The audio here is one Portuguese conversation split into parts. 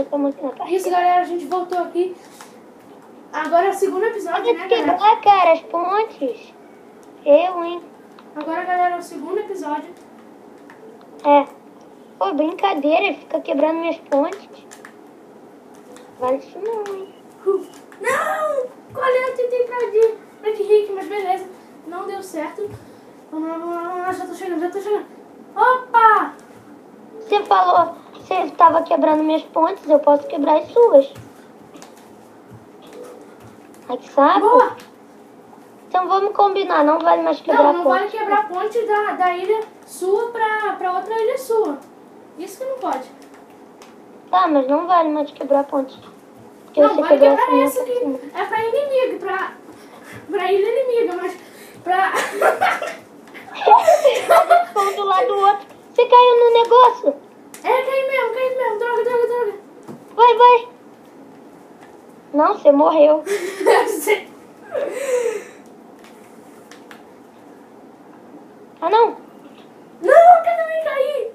voltamos aqui na parte. Isso, galera, a gente voltou aqui. Agora é o segundo episódio, Pode né, galera? quebrar, cara, as pontes. Eu, hein? Agora, galera, é o segundo episódio. É. Pô, brincadeira, fica quebrando minhas pontes. Vale isso não, hein? Não! Olha, eu tentei pra de Rick, mas beleza. Não deu certo. Vamos lá, já tô chegando. Opa! Você falou, você estava quebrando minhas pontes, eu posso quebrar as suas. Ai, que saco. Boa! Então vamos combinar, não vale mais quebrar Não ponte. vale quebrar a ponte da ilha sua pra outra ilha sua. Isso que não pode. Tá, mas não vale mais quebrar ponte. Porque Não, você vale quebrou quebrar minha essa aqui. É pra inimigo, pra ilha inimiga, mas pra... Um do lado do outro. Você caiu no negócio. Cai mesmo. Droga. Vai. Não, você morreu. Ah, não. Não, eu também caí.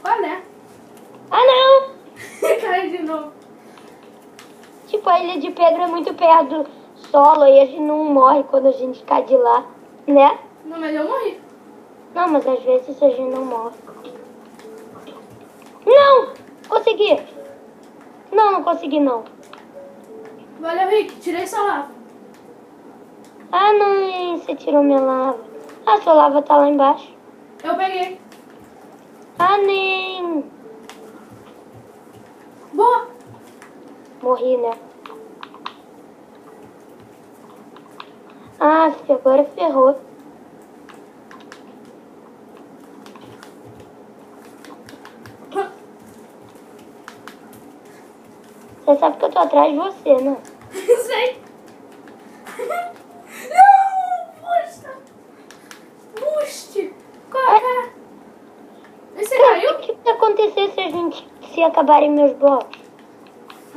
Olha. Ah, não. Caí de novo. Tipo, a ilha de pedra é muito perto do solo e a gente não morre quando a gente cai de lá, né? Não, mas eu morri. Não, mas às vezes a gente não morre. Não! Consegui! Não consegui, não. Valeu, Rick. Tirei sua lava. Ah, não, você tirou minha lava. Ah, sua lava tá lá embaixo. Eu peguei. Ah, nem. Boa. Morri, né? Ah, agora ferrou. Você sabe que eu tô atrás de você, né? Sei. Não, Buste. Cara. Você caiu? O que vai acontecer se acabarem meus blocos?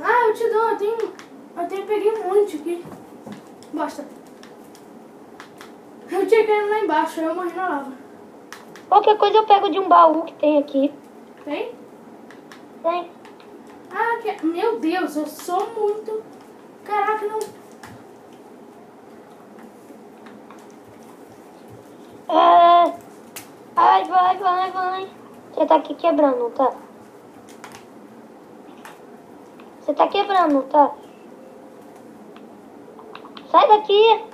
Ah, eu te dou. Peguei um monte aqui. Bosta. Eu tinha caído lá embaixo, eu morri na lava. Qualquer coisa eu pego de um baú que tem aqui. Tem? Tem. Ah, meu Deus, eu sou muito... Caraca, não... Ai, vai. Você tá aqui quebrando, não tá? Você tá quebrando, não tá? Sai daqui!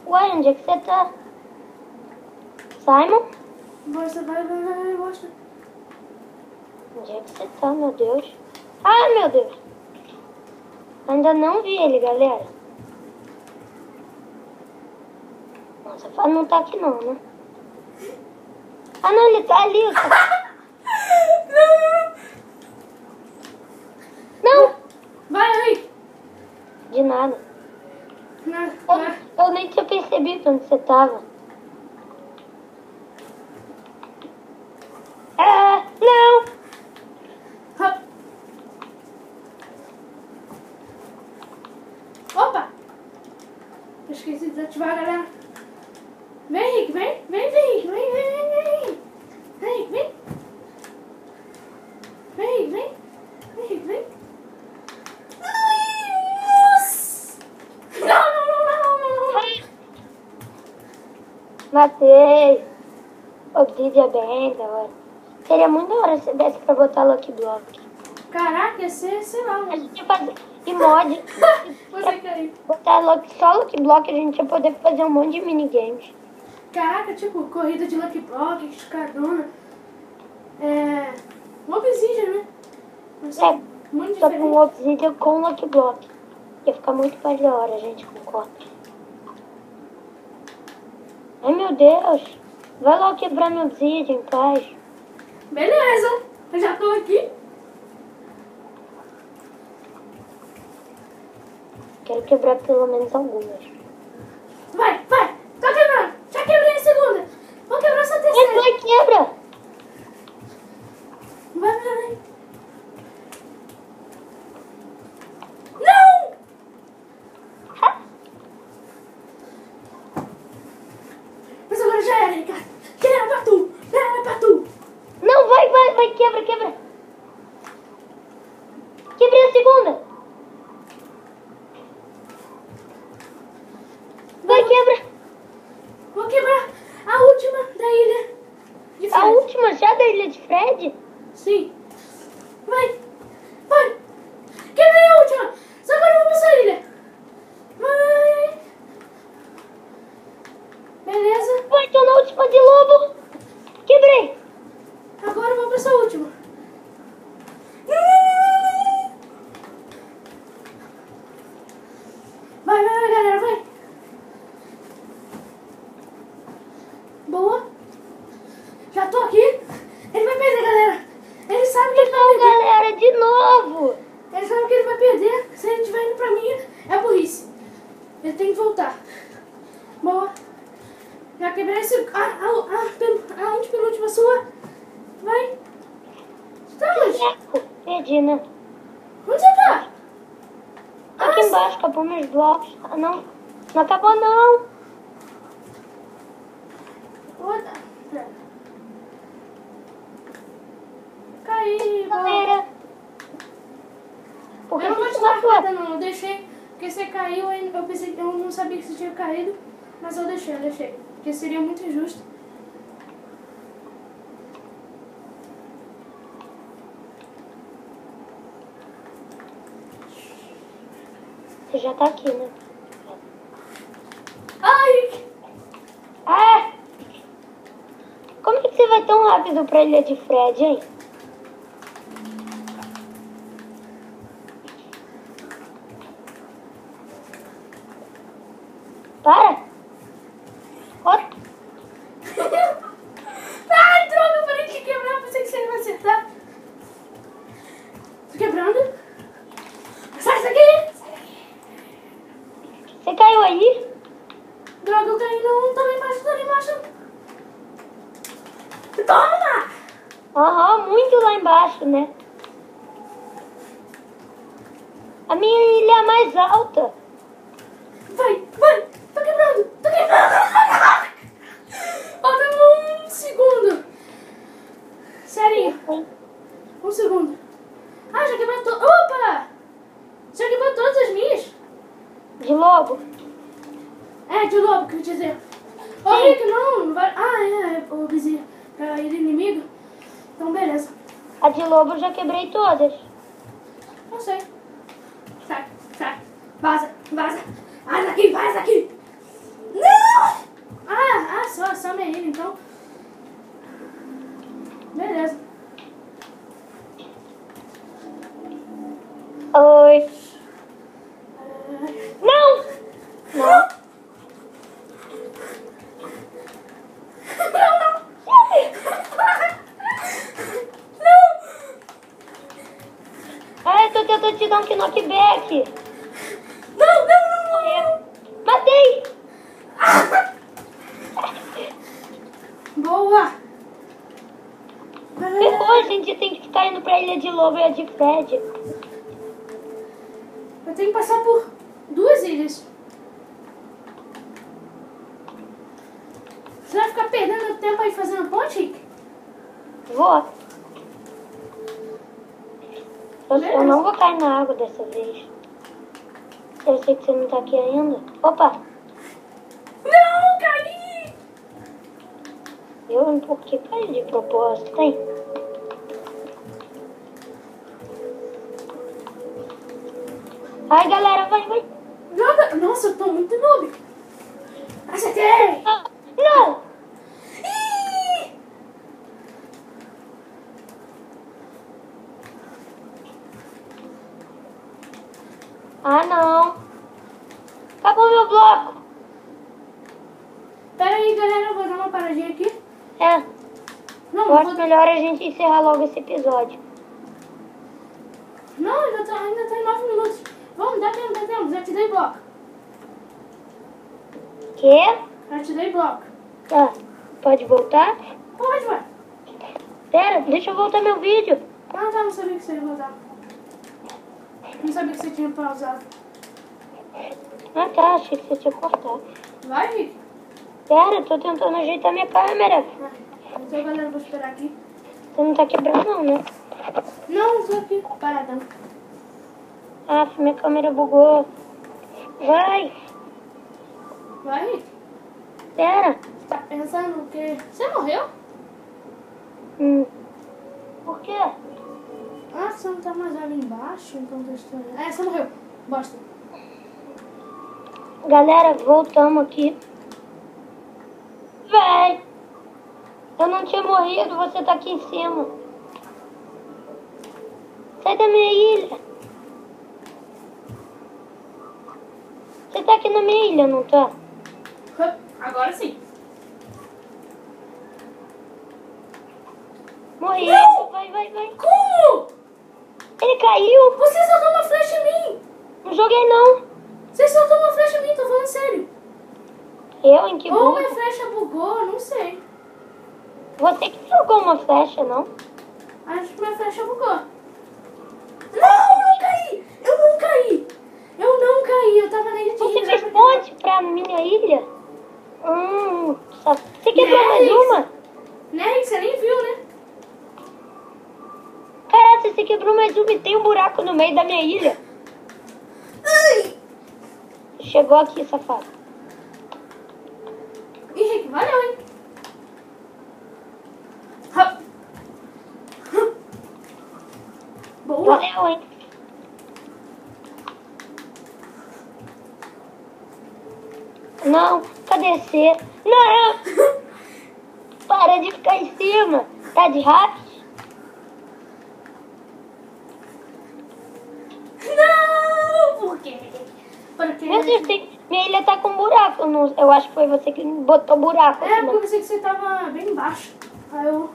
Ué, onde é que você tá? Simon? Bosta, vai, bosta. Onde é que você tá, meu Deus? Ai, meu Deus! Ainda não vi ele, galera. Nossa, Fábio não tá aqui não, né? Ah, não, ele tá ali. Não! Vai, Rick. De nada. Eu nem tinha percebido onde você tava. Ah, não! Opa! Eu esqueci de desativar, galera. Vem, Rick, vem, Rick, vem. Vem, vem. Matei. Obsidian bem da hora. Seria muito da hora se desse pra botar Lucky Block. Caraca, ia ser, sei lá. A gente ia fazer de mod. Você caiu. Botar só Lucky Block, a gente ia poder fazer um monte de minigames. Caraca, tipo, corrida de Lucky Block, escadona. Obsidian, né? Muito Só com diferente. Obsidian com Lucky Block. Ia ficar muito mais da hora, a gente concorda. Ai, meu Deus. Vai logo quebrar meu Obsidian em paz. Beleza, eu já tô aqui. Quero quebrar pelo menos algumas. Vai. Tô quebrando. Já quebrei a segunda. Vou quebrar essa terceira. Vai, quebra. Vai. Não! Mas agora já era, Ricardo. Já era pra tu. Não, vai segunda. Vai, quebra. Vou quebrar a última da ilha de A Fred. última já da ilha de Fred? Sim. Vai. Vai. Quebrei a última. Só que eu não vou pra essa ilha. Vai. Beleza. Vai, tô na última de lobo. Quebrei. Agora eu vou pra essa última. Vai, galera, vai. Boa. Já tô aqui. Ele vai perder, galera. Ele sabe que ele vai Não, perder. galera, de novo. Ele sabe que ele vai perder. Se ele estiver indo pra mim, é burrice. Ele tem que voltar. Boa. Já quebrei esse... A antepenúltima sua. Vai. Tá onde? Perdi, né? Onde você tá? Aqui embaixo, acabou meus blocos. Ah, não. Não acabou, não. Pera. Caí, boa. Galera. Por que Eu não vou você te dar matou? nada, não. Eu deixei, porque você caiu, eu pensei que eu não sabia que você tinha caído, mas eu deixei. Porque seria muito injusto. Você já tá aqui, né? Ai! Ah! Como é que você vai tão rápido pra ilha de Fred, hein? Para! Ó, Ai, droga, eu parei de quebrar, pensei que você ia me acertar. Tô quebrando. Sai daqui! você caiu aí? Droga, eu caí, não, tá lá embaixo. Toma! Aham, muito lá embaixo, né? A minha ilha é a mais alta. Vai! Tô quebrando! Falta um segundo. Sério, um segundo. Ah, já quebrou todas. Opa! Já quebrou todas as minhas? De lobo? É, de novo, quer dizer. Ô, Rick, não vai. O vizinho. Pra ele inimigo. Então, beleza. A de lobo eu já quebrei todas. Não sei. Sai. Vaza. Vaza daqui. Não! Só minha ilha, então. Beleza. Oi. Não! Não. Ah, eu tô tentando te dar um knockback. Não! Matei! Boa! Ferrou, a gente tem que ficar indo pra ilha de lobo e a de Fred. Eu tenho que passar por 2 ilhas. Você vai ficar perdendo tempo aí fazendo ponte, Rick? Vou. Eu não vou cair na água dessa vez. Eu sei que você não tá aqui ainda. Opa! Não, caí! Eu empurrei pra ele de propósito, hein? Ai, galera, vai. Joga! Nossa, eu tô muito noob. Acertei! Ah, não! Ih! Ah, não. Acabou meu bloco. Pera aí, galera, eu vou dar uma paradinha aqui. É, Não, eu acho melhor a gente encerrar logo esse episódio. Não, ainda tá em 9 minutos. Vamos, dá tempo. Já te dei bloco. Quê? Já te dei bloco. Tá, pode voltar? Pode, vai. Pera, deixa eu voltar meu vídeo. Ah, tá, não sabia que você ia rodar. Não sabia que você tinha pausado. Ah, tá, achei que você tinha cortado. Vai, Rick. Pera, tô tentando ajeitar minha câmera. Então, galera, eu vou esperar aqui. Você não tá quebrando não, né? Não, tô aqui. Paradão. Ah, minha câmera bugou. Vai. Vai. Pera. Tá pensando o quê? Você morreu? Por quê? Ah, você não tá mais ali embaixo, então tá estranho. É, você morreu. Bosta. Galera, voltamos aqui. Véi. Eu não tinha morrido, você tá aqui em cima. Sai da minha ilha. Você tá aqui na minha ilha, não tá? Agora sim. Morri. Não! Vai. Como? Ele caiu. Você soltou uma flecha em mim! Não joguei, não. Você soltou uma flecha em mim, tô falando sério. Eu, em que Ou burro. minha flecha bugou, não sei. Você que jogou uma flecha, não? Acho que minha flecha bugou. Não, eu não caí! Eu não caí! Eu tava na ilha de Você Rios, fez sabe? ponte pra minha ilha? Você quebrou mais Nex. uma? Né, você nem viu, né? Caraca, você quebrou mais uma e tem um buraco no meio da minha ilha. Ai! Chegou aqui, safado. Henrique, valeu, hein? Hop. Boa! Valeu, hein? Não, cadê você? Não! Para de ficar em cima. Tá de rato? Não! Por quê? Porque... Meu Deus, minha ilha tá com buraco. Eu acho que foi você que botou buraco É, aqui. porque eu pensei que você tava bem embaixo. Aí eu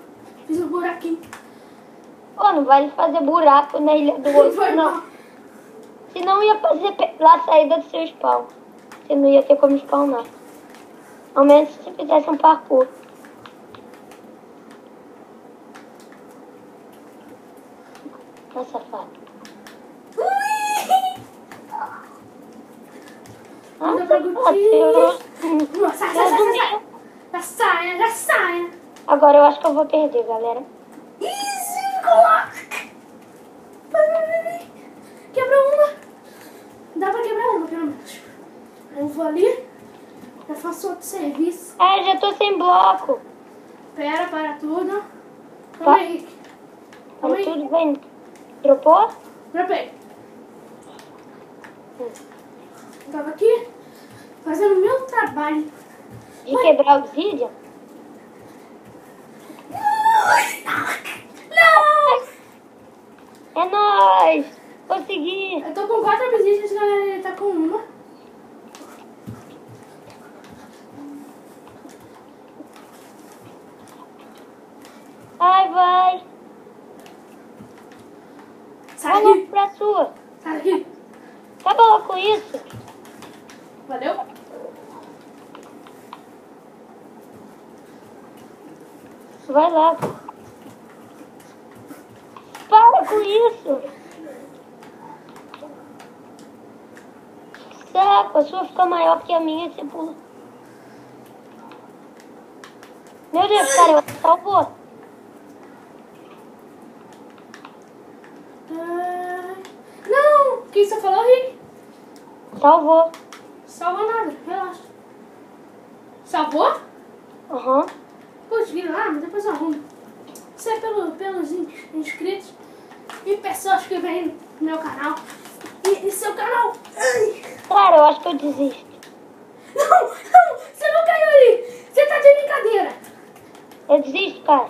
fiz um buraquinho. Pô, não vale fazer buraco na ilha do outro, Foi não. mal. Senão ia fazer lá a saída do seu spawn. Você não ia ter como spawnar. Ao menos se você fizesse um parkour. Tá safado. Ui! Ah, Anda pra safado. Guti. Eu Sai. Já saia. Agora eu acho que eu vou perder, galera. Easy, coloca. Quebra uma. Dá pra quebrar uma, pelo menos. Aí eu vou ali. Já faço outro serviço. Ah, já tô sem bloco. Pera, para tudo. Tá. Calma aí, Henrique. Calma Olha aí. tudo bem. Dropou? Dropei. Eu tava aqui fazendo o meu trabalho. De quebrar o obsidian? Não! É nóis! Consegui! Eu tô com 4 obsidians, galera. Ele tá com uma. Vai! Sai Vai logo daqui. pra sua! Sai daqui. Acaba logo com isso! Valeu? Vai lá! Para com isso! Que saco! A sua fica maior que a minha e você pula. Meu Deus, cara, eu salvou! Não! O que você falou, Rick? Salvou! Salvou nada, relaxa. Salvou? Aham. Putz, vira lá, mas depois eu arrumo. Isso é pelos inscritos e pessoas que vêm no meu canal. E seu canal. Ai. Cara, eu acho que eu desisto. Não! Você não caiu ali! Você tá de brincadeira! Eu desisto, cara.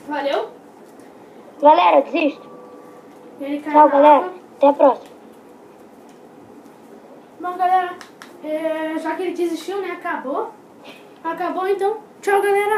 Valeu? Galera, eu desisto. Ele caiu Tchau, na galera. água. Até a próxima. Bom, galera, já que ele desistiu, né? Acabou, então. Tchau, galera.